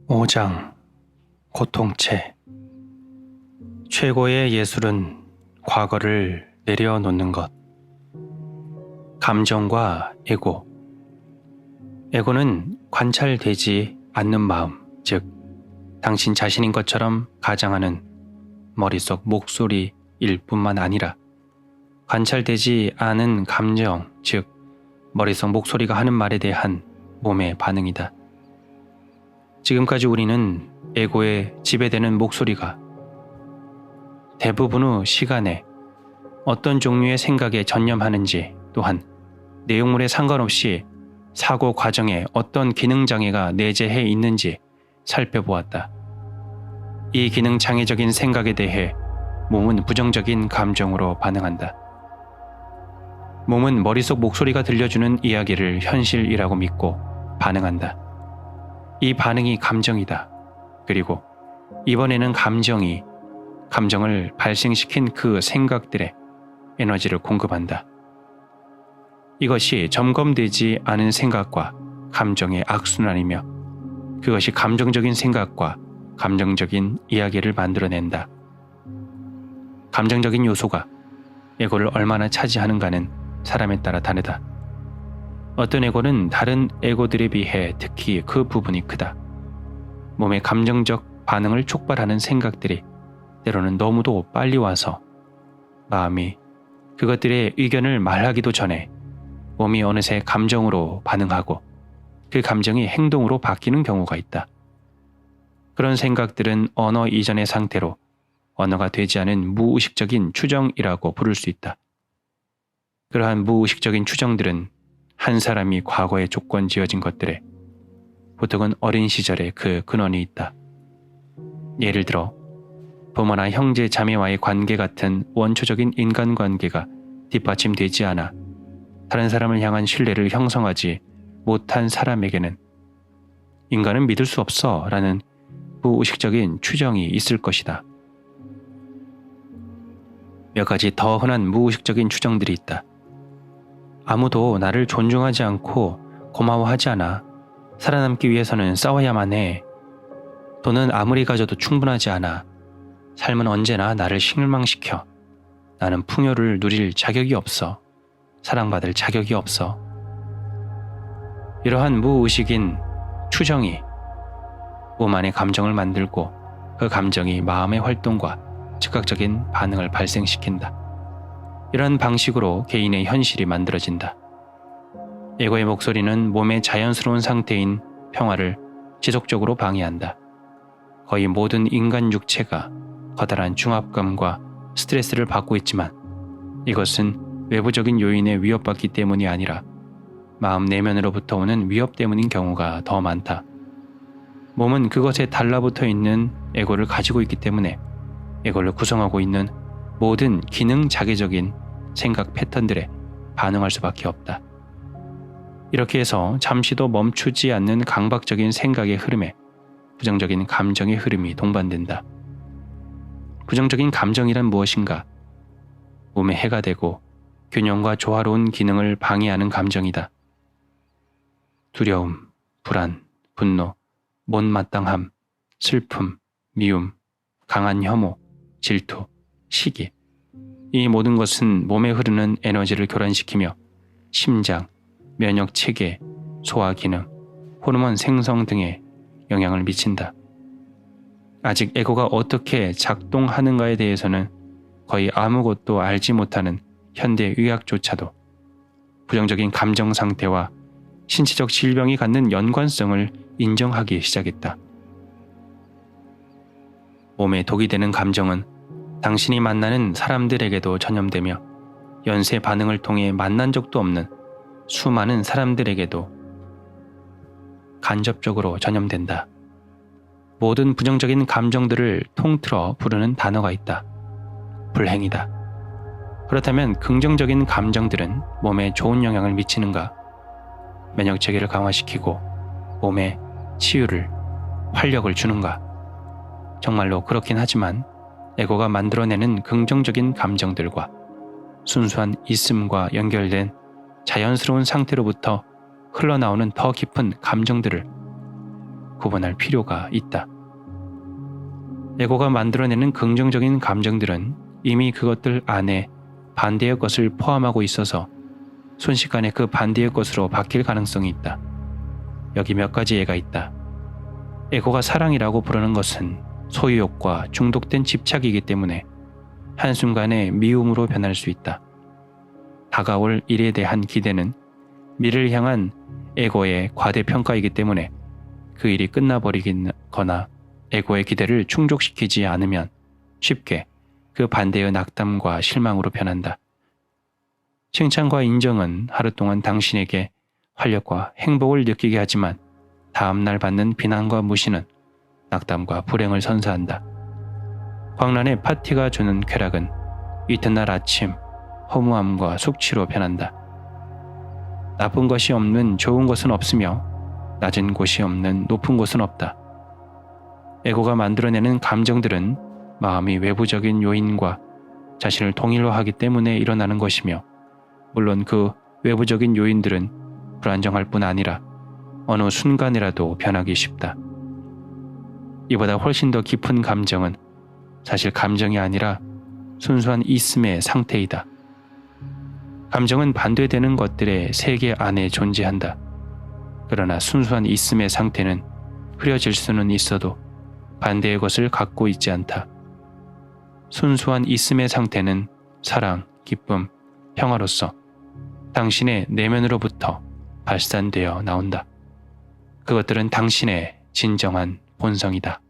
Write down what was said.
5장 고통체. 최고의 예술은 과거를 내려놓는 것. 감정과 에고. 에고는 관찰되지 않는 마음, 즉 당신 자신인 것처럼 가장하는 머릿속 목소리일 뿐만 아니라 관찰되지 않은 감정, 즉 머릿속 목소리가 하는 말에 대한 몸의 반응이다. 지금까지 우리는 에고에 지배되는 목소리가 대부분의 시간에 어떤 종류의 생각에 전념하는지, 또한 내용물에 상관없이 사고 과정에 어떤 기능장애가 내재해 있는지 살펴보았다. 이 기능장애적인 생각에 대해 몸은 부정적인 감정으로 반응한다. 몸은 머릿속 목소리가 들려주는 이야기를 현실이라고 믿고 반응한다. 이 반응이 감정이다. 그리고 이번에는 감정을 발생시킨 그 생각들에 에너지를 공급한다. 이것이 점검되지 않은 생각과 감정의 악순환이며 그것이 감정적인 생각과 감정적인 이야기를 만들어낸다. 감정적인 요소가 에고를 얼마나 차지하는가는 사람에 따라 다르다. 어떤 에고는 다른 에고들에 비해 특히 그 부분이 크다. 몸의 감정적 반응을 촉발하는 생각들이 때로는 너무도 빨리 와서 마음이 그것들의 의견을 말하기도 전에 몸이 어느새 감정으로 반응하고 그 감정이 행동으로 바뀌는 경우가 있다. 그런 생각들은 언어 이전의 상태로 언어가 되지 않은 무의식적인 추정이라고 부를 수 있다. 그러한 무의식적인 추정들은 한 사람이 과거에 조건 지어진 것들에 보통은 어린 시절에 그 근원이 있다. 예를 들어 부모나 형제 자매와의 관계 같은 원초적인 인간관계가 뒷받침되지 않아 다른 사람을 향한 신뢰를 형성하지 못한 사람에게는 인간은 믿을 수 없어 라는 무의식적인 추정이 있을 것이다. 몇 가지 더 흔한 무의식적인 추정들이 있다. 아무도 나를 존중하지 않고 고마워하지 않아. 살아남기 위해서는 싸워야만 해. 돈은 아무리 가져도 충분하지 않아. 삶은 언제나 나를 실망시켜. 나는 풍요를 누릴 자격이 없어. 사랑받을 자격이 없어. 이러한 무의식인 추정이 몸 안의 감정을 만들고 그 감정이 마음의 활동과 즉각적인 반응을 발생시킨다. 이런 방식으로 개인의 현실이 만들어진다. 에고의 목소리는 몸의 자연스러운 상태인 평화를 지속적으로 방해한다. 거의 모든 인간 육체가 커다란 중압감과 스트레스를 받고 있지만 이것은 외부적인 요인에 위협받기 때문이 아니라 마음 내면으로부터 오는 위협 때문인 경우가 더 많다. 몸은 그것에 달라붙어 있는 에고를 가지고 있기 때문에 에고를 구성하고 있는 모든 기능 자개적인 생각 패턴들에 반응할 수밖에 없다. 이렇게 해서 잠시도 멈추지 않는 강박적인 생각의 흐름에 부정적인 감정의 흐름이 동반된다. 부정적인 감정이란 무엇인가? 몸에 해가 되고 균형과 조화로운 기능을 방해하는 감정이다. 두려움, 불안, 분노, 못마땅함, 슬픔, 미움, 강한 혐오, 질투, 시기. 이 모든 것은 몸에 흐르는 에너지를 교란시키며 심장, 면역 체계, 소화 기능, 호르몬 생성 등에 영향을 미친다. 아직 에고가 어떻게 작동하는가에 대해서는 거의 아무것도 알지 못하는 현대의학조차도 부정적인 감정 상태와 신체적 질병이 갖는 연관성을 인정하기 시작했다. 몸에 독이 되는 감정은 당신이 만나는 사람들에게도 전염되며 연쇄 반응을 통해 만난 적도 없는 수많은 사람들에게도 간접적으로 전염된다. 모든 부정적인 감정들을 통틀어 부르는 단어가 있다. 불행이다. 그렇다면 긍정적인 감정들은 몸에 좋은 영향을 미치는가? 면역체계를 강화시키고 몸에 치유를, 활력을 주는가? 정말로 그렇긴 하지만 에고가 만들어내는 긍정적인 감정들과 순수한 있음과 연결된 자연스러운 상태로부터 흘러나오는 더 깊은 감정들을 구분할 필요가 있다. 에고가 만들어내는 긍정적인 감정들은 이미 그것들 안에 반대의 것을 포함하고 있어서 순식간에 그 반대의 것으로 바뀔 가능성이 있다. 여기 몇 가지 예가 있다. 에고가 사랑이라고 부르는 것은 소유욕과 중독된 집착이기 때문에 한순간에 미움으로 변할 수 있다. 다가올 일에 대한 기대는 미래를 향한 에고의 과대평가이기 때문에 그 일이 끝나버리거나 에고의 기대를 충족시키지 않으면 쉽게 그 반대의 낙담과 실망으로 변한다. 칭찬과 인정은 하루 동안 당신에게 활력과 행복을 느끼게 하지만 다음날 받는 비난과 무시는 낙담과 불행을 선사한다. 광란의 파티가 주는 쾌락은 이튿날 아침 허무함과 숙취로 변한다. 나쁜 것이 없는 좋은 것은 없으며 낮은 곳이 없는 높은 곳은 없다. 에고가 만들어내는 감정들은 마음이 외부적인 요인과 자신을 동일로 하기 때문에 일어나는 것이며, 물론 그 외부적인 요인들은 불안정할 뿐 아니라 어느 순간이라도 변하기 쉽다. 이보다 훨씬 더 깊은 감정은 사실 감정이 아니라 순수한 있음의 상태이다. 감정은 반대되는 것들의 세계 안에 존재한다. 그러나 순수한 있음의 상태는 흐려질 수는 있어도 반대의 것을 갖고 있지 않다. 순수한 있음의 상태는 사랑, 기쁨, 평화로서 당신의 내면으로부터 발산되어 나온다. 그것들은 당신의 진정한 본성이다.